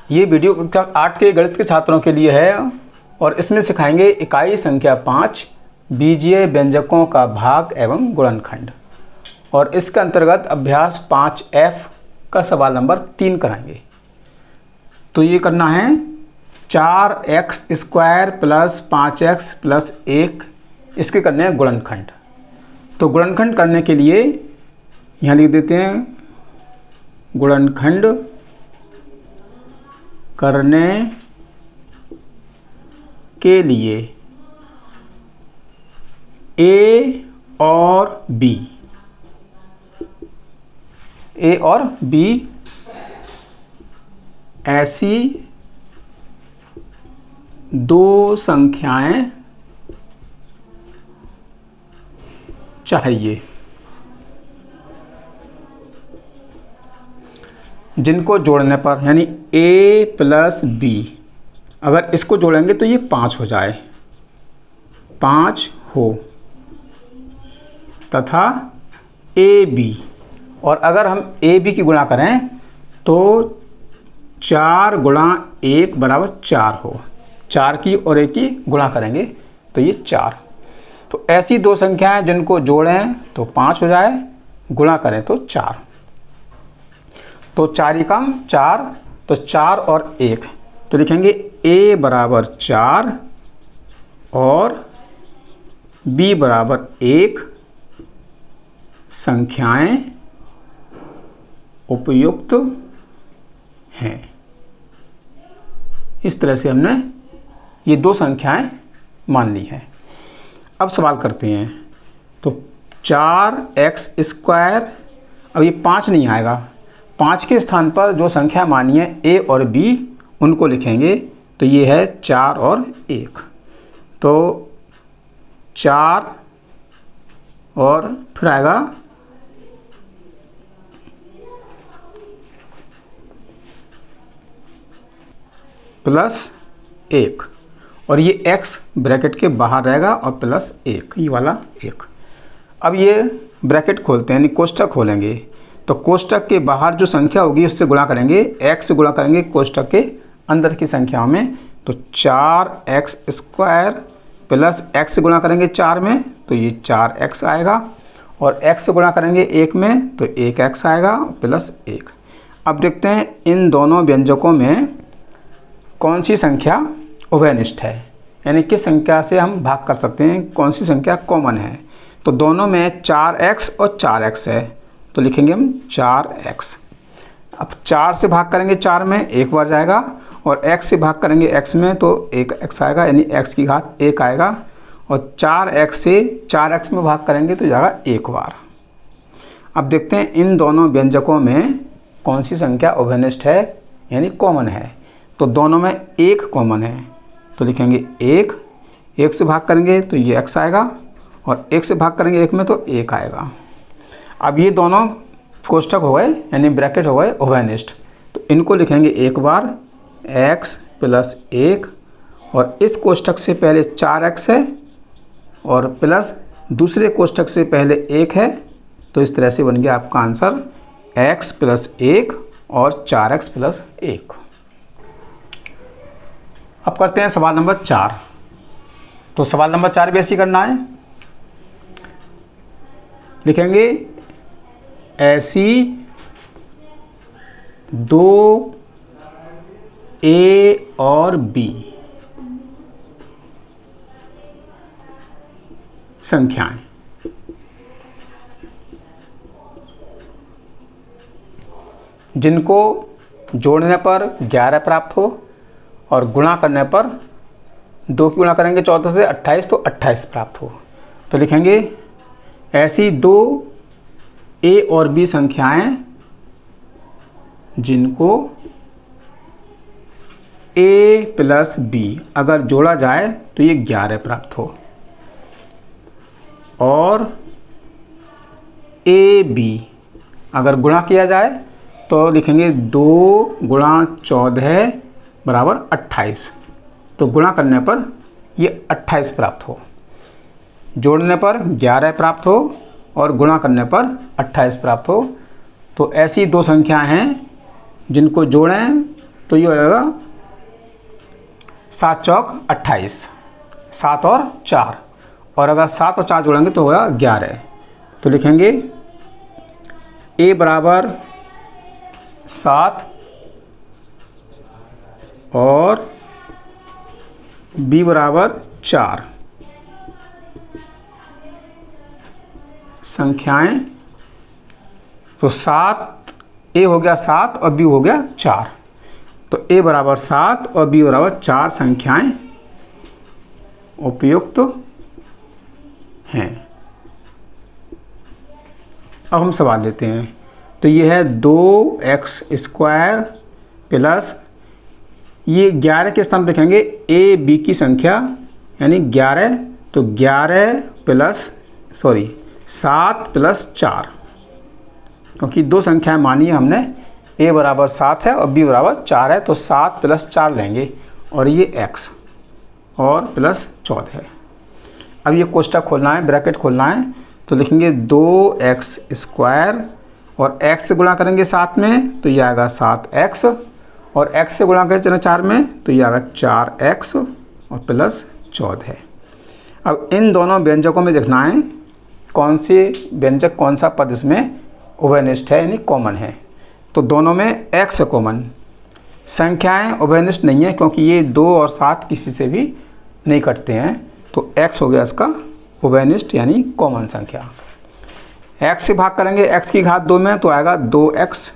ये वीडियो कक्षा 8 के गणित के छात्रों के लिए है और इसमें सिखाएंगे इकाई संख्या 5 बीजीय व्यंजकों का भाग एवं गुणनखंड। और इसके अंतर्गत अभ्यास 5F का सवाल नंबर 3 कराएंगे। तो ये करना है 4x² प्लस 5x प्लस 1, इसके करने हैं गुणनखंड। तो गुणनखंड करने के लिए यहाँ लिख देते हैं, गुणनखंड करने के लिए A और B ऐसी दो संख्याएं चाहिए जिनको जोड़ने पर, यानी A प्लस B, अगर इसको जोड़ेंगे तो ये 5 हो जाए, 5 हो, तथा AB, और अगर हम AB की गुणा करें तो 4 गुणा 1 बराबर 4 हो, 4 की और 1 की गुणा करेंगे तो ये 4। तो ऐसी दो संख्याएं जिनको जोड़ें तो 5 हो जाए, गुणा करें तो 4। तो 4 ही कम 4, तो 4 और 1, तो लिखेंगे A बराबर 4 और B बराबर 1 संख्याएं उपयुक्त हैं। इस तरह से हमने ये दो संख्याएं मान ली हैं। अब सवाल करते हैं। तो 4x², अब ये 5 नहीं आएगा, 5 के स्थान पर जो संख्या मानी है A और B उनको लिखेंगे। तो ये है 4 और 1, तो 4 और फिर आएगा प्लस 1, और ये x ब्रैकेट के बाहर रहेगा और प्लस 1, ये वाला 1। अब ये ब्रैकेट खोलते हैं, यानी कोष्ठक खोलेंगे। तो कोष्ठक के बाहर जो संख्या होगी उससे गुणा करेंगे, x से गुणा करेंगे कोष्ठक के अंदर की संख्याओं में। तो 4x² प्लस x से गुणा करेंगे 4 में तो ये 4x आएगा, और x से गुणा करेंगे 1 में तो 1x आएगा प्लस 1। अब देखते हैं इन दोनों व्यंजकों में कौन सी संख्या उभयनिष्ठ है, यानी किस संख्या से हम भाग कर सकते हैं, कौन सी संख्या कॉमन है। तो दोनों में 4x और 4x है, तो लिखेंगे हम 4x। अब 4 से भाग करेंगे 4 में 1 बार जाएगा, और x से भाग करेंगे x में तो 1x आएगा, यानी x की घात 1 आएगा, और 4x से 4x में भाग करेंगे तो जाएगा 1 बार। अब देखते हैं इन दोनों व्यंजकों में कौन सी संख्या उभयनिष्ठ है, यानी कॉमन है। तो दोनों में 1 कॉमन है, तो लिखेंगे 1 से भाग करेंगे तो ये x आएगा, और 1 से भाग करेंगे 1 में तो 1 आएगा। अब ये दोनों कोष्ठक हो गए, यानी ब्रैकेट हो गए उभयनिष्ठ। तो इनको लिखेंगे 1 बार x प्लस 1, और इस कोष्ठक से पहले 4x है और प्लस दूसरे कोष्ठक से पहले 1 है। तो इस तरह से बन गया आपका आंसर x प्लस 1 और 4x प्लस 1। अब करते हैं सवाल नंबर 4। तो सवाल नंबर 4 भी ऐसे करना है, लिखेंगे ऐसी दो A और B संख्याएं जिनको जोड़ने पर 11 प्राप्त हो और गुणा करने पर 2 की गुणा करेंगे 14 से 28 तो 28 प्राप्त हो। तो लिखेंगे ऐसी दो A और B संख्याएं जिनको A प्लस B अगर जोड़ा जाए तो ये 11 प्राप्त हो, और AB अगर गुणा किया जाए तो लिखेंगे 2 गुणा 14 बराबर 28। तो गुणा करने पर ये 28 प्राप्त हो, जोड़ने पर 11 प्राप्त हो और गुणा करने पर 28 प्राप्त हो। तो ऐसी दो संख्याएं हैं जिनको जोड़ें तो ये हो जाएगा 7 चौक 28, 7 और 4, और अगर 7 और 4 जोड़ेंगे तो होगा 11। तो लिखेंगे a बराबर 7 और b बराबर 4 संख्याएं। तो 7 a हो गया 7 और b हो गया 4, तो a बराबर 7 और b बराबर 4 संख्याएं उपयुक्त हैं। अब हम सवाल लेते हैं। तो ये है 2x स्क्वायर प्लस, ये 11 के स्थान पर लिखेंगे a b की संख्या यानी 11, तो 11 प्लस 7 प्लस 4, क्योंकि दो संख्याएं मानी है हमने, a बराबर 7 है और b बराबर 4 है, तो 7 प्लस 4 लेंगे और ये x और प्लस 14 है। अब ये कोष्टक खोलना है, ब्रैकेट खोलना है, तो लिखेंगे 2x स्क्वायर और x से गुणा करेंगे 7 में तो ये आएगा 7x, और x से गुणा करें 4 में तो ये आएगा 4x और प्लस 14। अब इन दोनों व्यंजकों में देखना है कौन से व्यंजक, कौन सा पद इसमें उभयनिष्ठ है यानी कॉमन है। तो दोनों में x है कॉमन, संख्याएं उभयनिष्ठ नहीं है क्योंकि ये 2 और 7 किसी से भी नहीं कटते हैं, तो x हो गया इसका उभयनिष्ठ यानी कॉमन संख्या। x से भाग करेंगे x की घात 2 में तो आएगा 2x,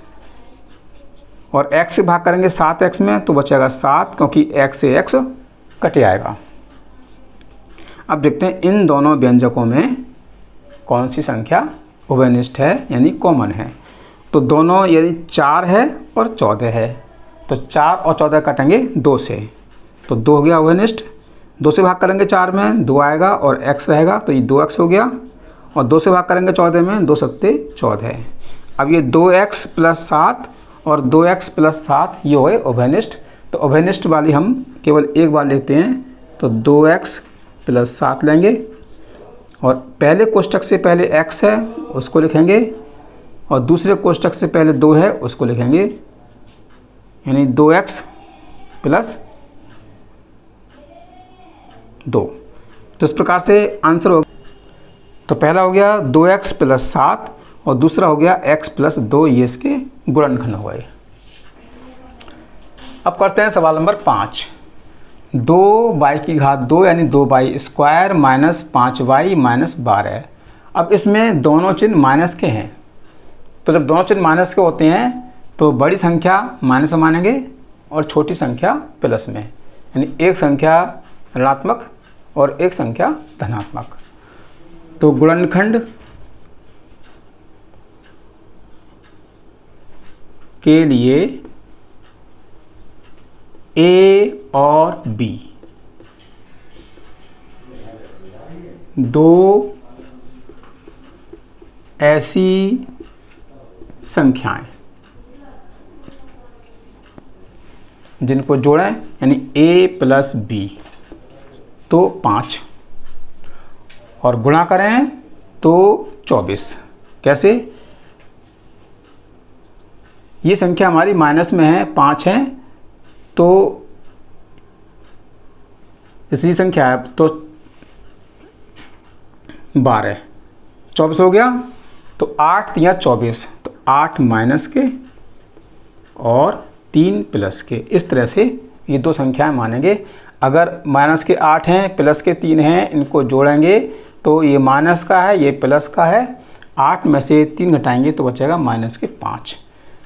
और x से भाग करेंगे 7x में तो बचेगा 7, क्योंकि x से x कट आएगा। अब देखते हैं इन दोनों व्यंजकों में कौन सी संख्या उभयनिष्ठ है यानी कॉमन है। तो दोनों यदि 4 है और 14 है तो 4 और 14 कटेंगे 2 से, तो 2 हो गया उभयनिष्ठ। 2 से भाग करेंगे 4 में 2 आएगा और x रहेगा, तो ये 2x हो गया, और 2 से भाग करेंगे 14 में 2 सत्ते 14। अब ये 2x प्लस 7 और 2x प्लस 7 ये हुए उभयनिष्ठ। तो उभयनिष्ठ वाली हम केवल एक बार लेते हैं, तो 2x प्लस 7 लेंगे, और पहले कोष्टक से पहले x है उसको लिखेंगे, और दूसरे कोष्टक से पहले 2 है उसको लिखेंगे, यानी 2x प्लस 2। तो इस प्रकार से आंसर हो, तो पहला हो गया 2x प्लस 7 और दूसरा हो गया x प्लस 2, ये इसके गुणनखंड हो गए। अब करते हैं सवाल नंबर 5। 2y की घात 2 यानी 2y square minus 5y minus 12। अब इसमें दोनों चिन्ह माइनस के हैं, तो जब दोनों चिन्ह माइनस के होते हैं तो बड़ी संख्या माइनस में मानेंगे और छोटी संख्या प्लस में, यानी एक संख्या ऋणात्मक और एक संख्या धनात्मक। तो गुणनखंड के लिए a और b दो ऐसी संख्याएं जिनको जोड़ें यानी a प्लस b तो 5, और गुणा करें तो 24। कैसे? ये संख्या हमारी माइनस में है, 5 है, तो इसी संख्या है तो 12, 24 हो गया, तो 8 या 24, तो 8 माइनस के और 3 प्लस के, इस तरह से ये दो संख्याएं मानेंगे। अगर माइनस के 8 हैं प्लस के 3 हैं, इनको जोड़ेंगे तो ये माइनस का है ये प्लस का है, 8 में से 3 घटाएंगे तो बचेगा माइनस के 5।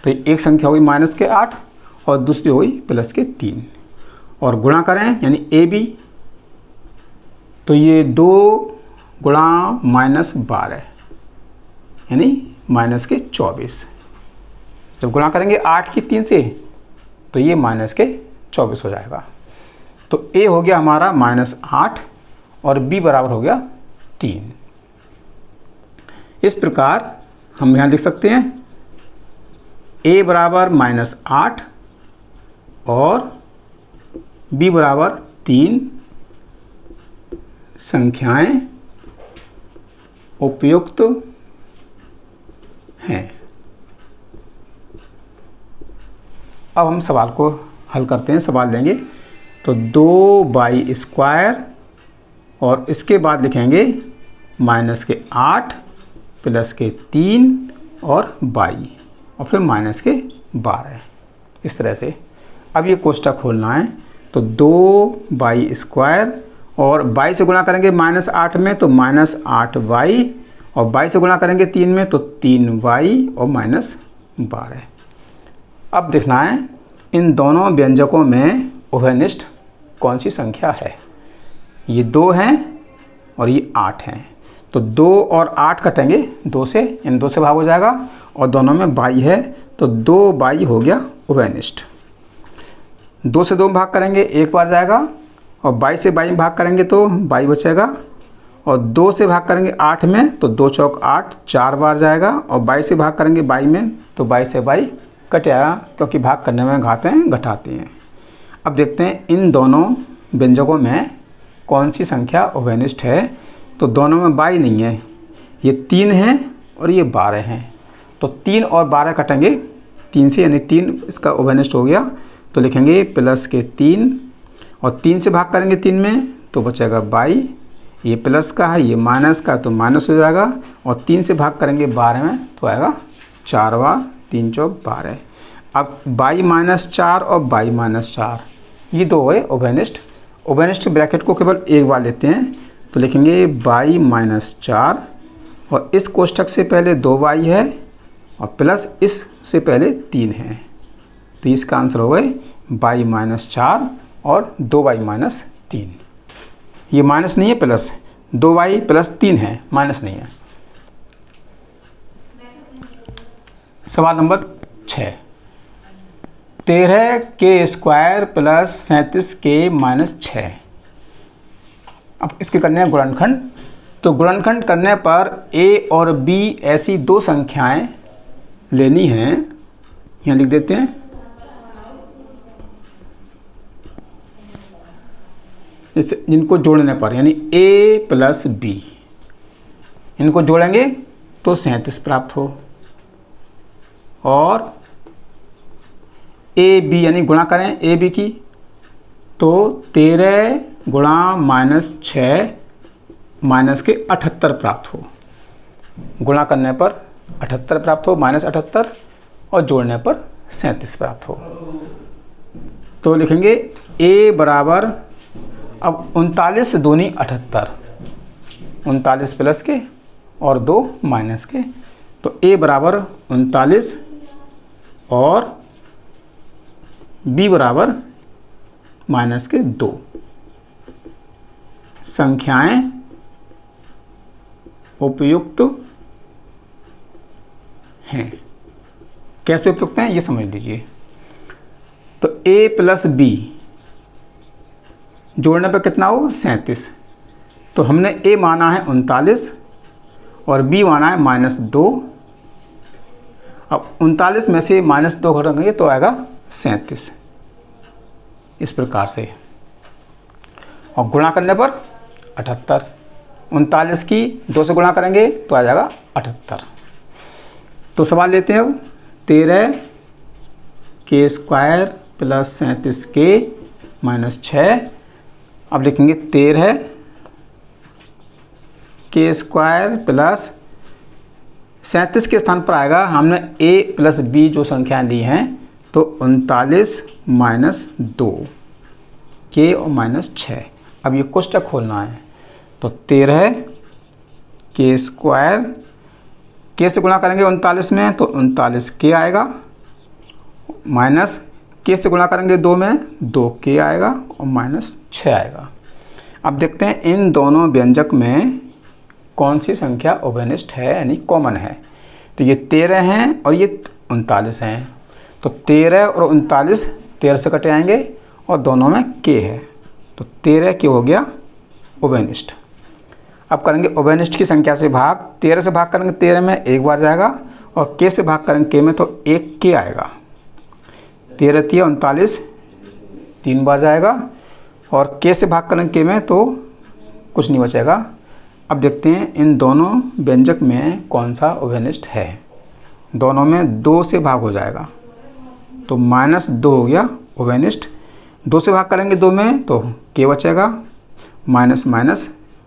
तो एक संख्या हुई माइनस के 8 और दूसरी हुई प्लस के 3, और गुणा करें यानी ए बी, तो ये 2 गुणा माइनस 12 यानी माइनस के 24। जब गुणा करेंगे 8 की 3 से तो ये माइनस के 24 हो जाएगा। तो a हो गया हमारा -8 और b बराबर हो गया 3। इस प्रकार हम यहाँ लिख सकते हैं a बराबर -8 और b बराबर 3 संख्याएं उपयुक्त हैं। अब हम सवाल को हल करते हैं, सवाल लेंगे तो 2y² और इसके बाद लिखेंगे -8 +3 और y और फिर -12 इस तरह से। अब ये कोष्ठक खोलना है तो 2y² और y से गुणा करेंगे -8 में तो -8y और y से गुणा करेंगे 3 में तो 3y और -12। अब देखना है इन दोनों व्यंजकों में उभयनिष्ठ कौन सी संख्या है। ये 2 हैं और ये 8 हैं तो 2 और 8 कटेंगे 2 से, इन 2 से भाग हो जाएगा और दोनों में y है तो 2y हो गया उभयनिष्ठ। 2 से 2 में भाग करेंगे 1 बार जाएगा और y से y में भाग करेंगे तो y बचेगा और 2 से भाग करेंगे 8 में तो 2 चौक 8 4 बार जाएगा और y से भाग करेंगे y में तो y से y कट आएगा क्योंकि भाग करने में घातें घटाती हैं। अब देखते हैं इन दोनों व्यंजकों में कौन सी संख्या उभयनिष्ठ है। तो दोनों में y नहीं है, ये 3 हैं और ये 12 हैं तो 3 और 12 कटेंगे 3 से, यानी 3 इसका उभयनिष्ठ हो गया तो लिखेंगे +3 और 3 से भाग करेंगे 3 में तो बचेगा y, ये प्लस का है ये माइनस का तो माइनस हो जाएगा और 3 से भाग करेंगे 12 में तो आएगा 4 बार 3 चौक 12। अब y-4 और y-4 ये दो है उभयनिष्ठ। उभयनिष्ठ ब्रैकेट को केवल एक बार लेते हैं तो लिखेंगे y-4 और इस कोष्ठक से पहले 2y है और प्लस इस से पहले 3 है तो इसका आंसर हो गए y-4 और 2y-3। ये माइनस नहीं है प्लस, 2y + 3 है, माइनस नहीं है। सवाल नंबर 6, 13k² + 37k - 6। अब इसके करने हैं गुणनखंड। तो गुणनखंड करने पर a और b ऐसी दो संख्याएं लेनी हैं, यहाँ लिख देते हैं। जिनको जोड़ने पर यानी a + b, इनको जोड़ेंगे तो 37 प्राप्त हो और a b यानी गुणा करें a b की तो 13 × -6 के 78 प्राप्त हो। गुणा करने पर 78 प्राप्त हो, -78 और जोड़ने पर 37 प्राप्त हो। तो लिखेंगे a बराबर, अब 39 दूनी 78, 39 प्लस के और 2 माइनस के तो a बराबर 39 और b बराबर -2। संख्याएं उपयुक्त हैं। कैसे उपयुक्त हैं ये समझ लीजिए। तो a + b जोड़ने पर कितना हो 37, तो हमने a माना है 39 और b माना है -2। अब 39 में से -2 घटाएंगे तो आएगा 37 इस प्रकार से, और गुणा करने पर 78। 39 की 2 से गुणा करेंगे तो आ जाएगा 78। तो सवाल लेते हैं अब 13k² + 37k - 6। अब लिखेंगे 13k² + 37 के स्थान पर आएगा, हमने a + b जो संख्याएं ली हैं तो 39 - 2 k और -6। अब ये कोष्ठक खोलना है तो 13k², k से गुणा करेंगे 39 में तो 39k आएगा, माइनस k से गुणा करेंगे 2 में 2k आएगा और -6 आएगा। अब देखते हैं इन दोनों व्यंजक में कौन सी संख्या उभयनिष्ठ है यानी कॉमन है। तो ये 13 हैं और ये 39 हैं तो 13 और 39 13 से कटे आएंगे और दोनों में k है तो 13 k हो गया उभयनिष्ठ। अब करेंगे उभयनिष्ठ की संख्या से भाग। 13 से भाग करेंगे 13 में 1 बार जाएगा और k से भाग करेंगे k में तो 1k आएगा। 13 × 39 3 बार जाएगा और k से भाग करेंगे k में तो कुछ नहीं बचेगा। अब देखते हैं इन दोनों व्यंजक में कौन सा उभयनिष्ठ है। दोनों में 2 से भाग हो जाएगा तो -2 हो गया ओवेनिस्ट। 2 से भाग करेंगे 2 में तो के बचेगा, माइनस माइनस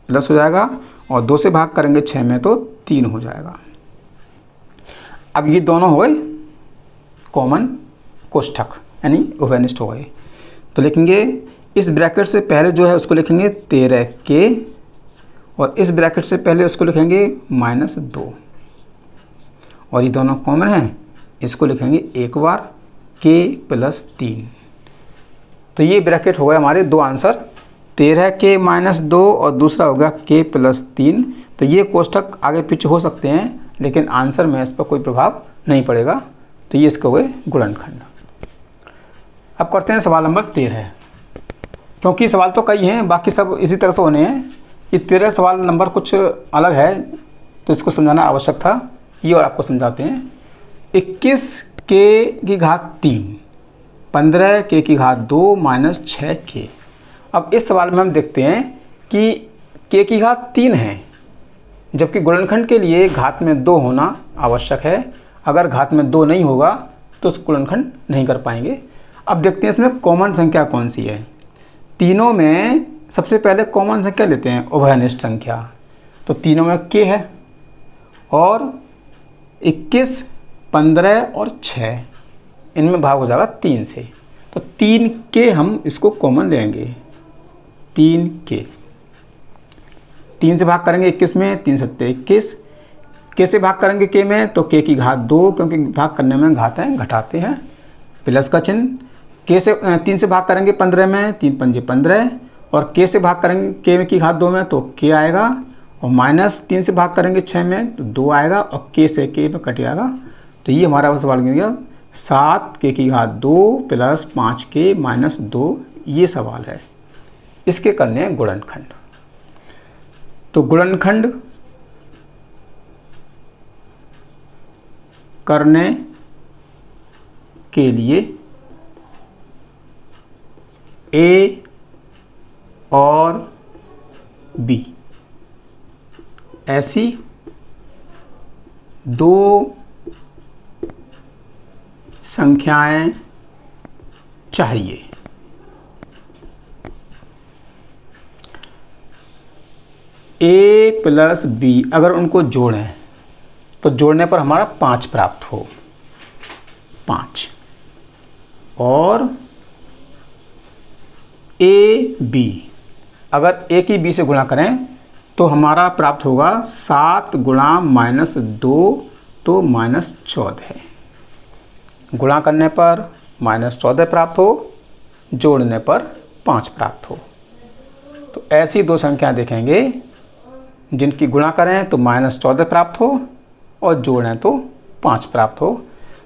प्लस हो जाएगा, और 2 से भाग करेंगे 6 में तो 3 हो जाएगा। अब ये दोनों हो गए कॉमन कोष्ठक यानी ओवेनिस्ट हो गए। तो लिखेंगे इस ब्रैकेट से पहले जो है उसको लिखेंगे 13 के, और इस ब्रैकेट से पहले उसको लिखेंगे -2, और ये दोनों कॉमन हैं, इसको लिखेंगे एक बार के प्लस 3। तो ये ब्रैकेट हो गए हमारे 2 आंसर, 13 के -2 और दूसरा होगा के प्लस 3। तो ये कोष्ठक आगे पीछे हो सकते हैं लेकिन आंसर में इस पर कोई प्रभाव नहीं पड़ेगा। तो ये इसके हुए गुणनखंड। अब करते हैं सवाल नंबर 13, क्योंकि सवाल तो कई हैं, बाकी सब इसी तरह से होने हैं। ये 13 सवाल नंबर कुछ अलग है तो इसको समझाना आवश्यक था, ये और आपको समझाते हैं। 21 के की घात 3, 15 के की घात 2 माइनस 6 के। अब इस सवाल में हम देखते हैं कि के की घात 3 है, जबकि गुणनखंड के लिए घात में 2 होना आवश्यक है। अगर घात में 2 नहीं होगा तो उस गुणनखंड नहीं कर पाएंगे। अब देखते हैं इसमें कॉमन संख्या कौन सी है। तीनों में सबसे पहले कॉमन संख्या लेते हैं, उभयनिष्ठ संख्या। तो तीनों में के है, और 21, 15 और 6 इनमें भाग हो जाएगा 3 से। तो 3 के हम इसको कॉमन लेंगे, 3 के। 3 से भाग करेंगे 21 में, 3 सत्ते 21। के से भाग करेंगे के में तो के की घात 2, क्योंकि भाग करने में घातें घटाते हैं, प्लस का चिन्ह। के से 3 से भाग करेंगे 15 में, 3 पंजे 15, और के से भाग करेंगे के की घात 2 में तो के आएगा, और माइनस 3 से भाग करेंगे 6 में तो 2 आएगा, और के से के में कट जाएगा। तो ये हमारा सवाल मिल गया 7 के की घात 2 प्लस 5 के माइनस 2। ये सवाल है, इसके करने हैं गुणनखंड। तो गुणनखंड करने के लिए ए और बी ऐसी 2 संख्याएं चाहिए। ए प्लस बी अगर उनको जोड़ें तो जोड़ने पर हमारा 5 प्राप्त हो, 5, और ए बी अगर ए की बी से गुणा करें तो हमारा प्राप्त होगा 7 गुणा -2 तो -14। गुणा करने पर -14 प्राप्त हो, जोड़ने पर 5 प्राप्त हो। तो ऐसी 2 संख्या देखेंगे जिनकी गुणा करें तो -14 प्राप्त हो और जोड़ें तो 5 प्राप्त हो।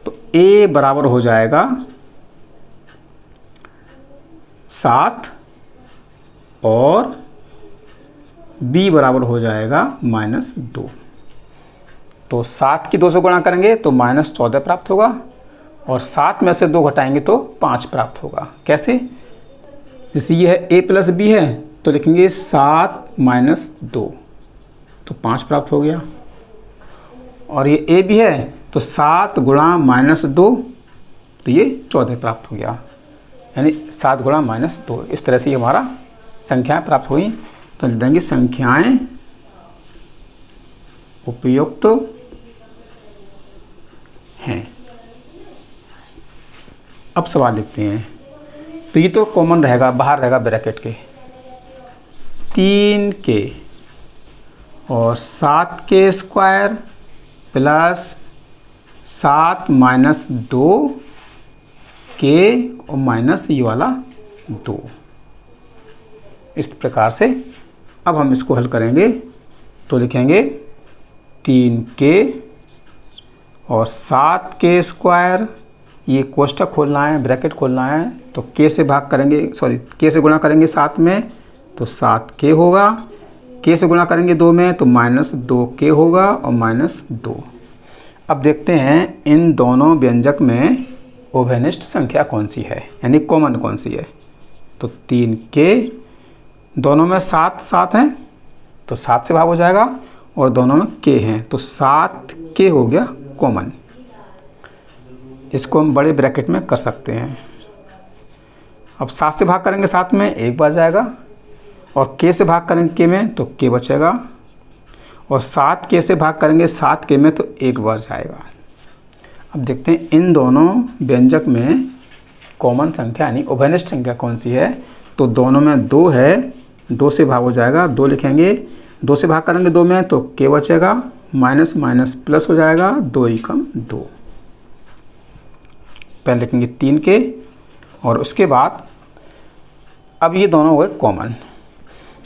तो a बराबर हो जाएगा 7 और b बराबर हो जाएगा -2। तो 7 की 2 से गुणा करेंगे तो -14 प्राप्त होगा, और 7 में से 2 घटाएंगे तो 5 प्राप्त होगा। कैसे? जैसे ये है a प्लस बी है तो लिखेंगे 7 - 2 तो 5 प्राप्त हो गया, और ये ए भी है तो 7 गुणा -2 तो ये 14 प्राप्त हो गया, यानी 7 गुणा -2। इस तरह से हमारा संख्याएं प्राप्त हुई। तो लिख देंगे संख्याएं उपयुक्त हैं। अब सवाल लिखते हैं। तो ये तो कॉमन रहेगा, बाहर रहेगा ब्रैकेट के। 3 के और 7 के स्क्वायर प्लस 7 - 2 के और माइनस ये वाला 2। इस प्रकार से अब हम इसको हल करेंगे तो लिखेंगे 3 के और 7 के स्क्वायर, ये कोष्ठक खोलना है, ब्रैकेट खोलना है, तो के से भाग करेंगे, सॉरी के से गुणा करेंगे 7 में तो 7 के होगा, के से गुणा करेंगे 2 में तो -2 के होगा और -2। अब देखते हैं इन दोनों व्यंजक में उभयनिष्ठ संख्या कौन सी है, यानी कॉमन कौन सी है। तो 3 के, दोनों में 7 7 हैं तो 7 से भाग हो जाएगा, और दोनों में के हैं तो 7 के हो गया कॉमन। इसको हम बड़े ब्रैकेट में कर सकते हैं। अब 7 से भाग करेंगे 7 में 1 बच जाएगा, और k से भाग करेंगे k में तो k बचेगा, और 7k से भाग करेंगे 7k में तो 1 बच जाएगा। अब देखते हैं इन दोनों व्यंजक में कॉमन संख्या यानी उभयनिष्ठ संख्या कौन सी है। तो दोनों में 2 है, 2 से भाग हो जाएगा, 2 लिखेंगे, 2 से भाग करेंगे 2 में तो k बचेगा, माइनस माइनस प्लस हो जाएगा, 2 एकम 2। पहले लिखेंगे 3k, और उसके बाद अब ये दोनों हुए कॉमन।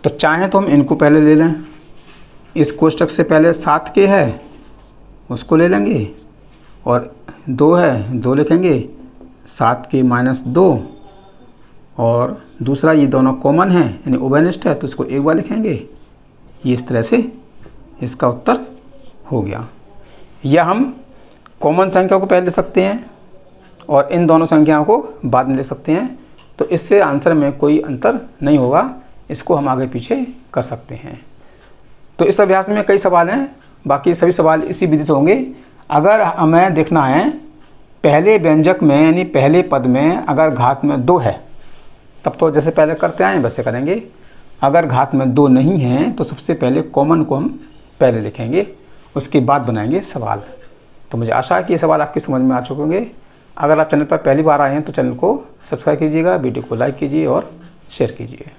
तो चाहें तो हम इनको पहले ले लें, इस कोष्ठक से पहले 7k है उसको ले लेंगे, और 2 है 2 लिखेंगे, 7k माइनस 2, और दूसरा ये दोनों कॉमन है यानी उभयनिष्ठ है तो इसको एक बार लिखेंगे। ये इस तरह से इसका उत्तर हो गया। या हम कॉमन संख्या को पहले ले सकते हैं और इन दोनों संख्याओं को बाद में ले सकते हैं, तो इससे आंसर में कोई अंतर नहीं होगा, इसको हम आगे पीछे कर सकते हैं। तो इस अभ्यास में कई सवाल हैं, बाकी सभी सवाल इसी विधि से होंगे। अगर हमें देखना है पहले व्यंजक में यानी पहले पद में अगर घात में 2 है तब तो जैसे पहले करते आए वैसे करेंगे। अगर घात में 2 नहीं है तो सबसे पहले कॉमन को हम पहले लिखेंगे, उसके बाद बनाएंगे सवाल। तो मुझे आशा है कि ये सवाल आपकी समझ में आ चुके होंगे। अगर आप चैनल पर पहली बार आए हैं तो चैनल को सब्सक्राइब कीजिएगा, वीडियो को लाइक कीजिए और शेयर कीजिए।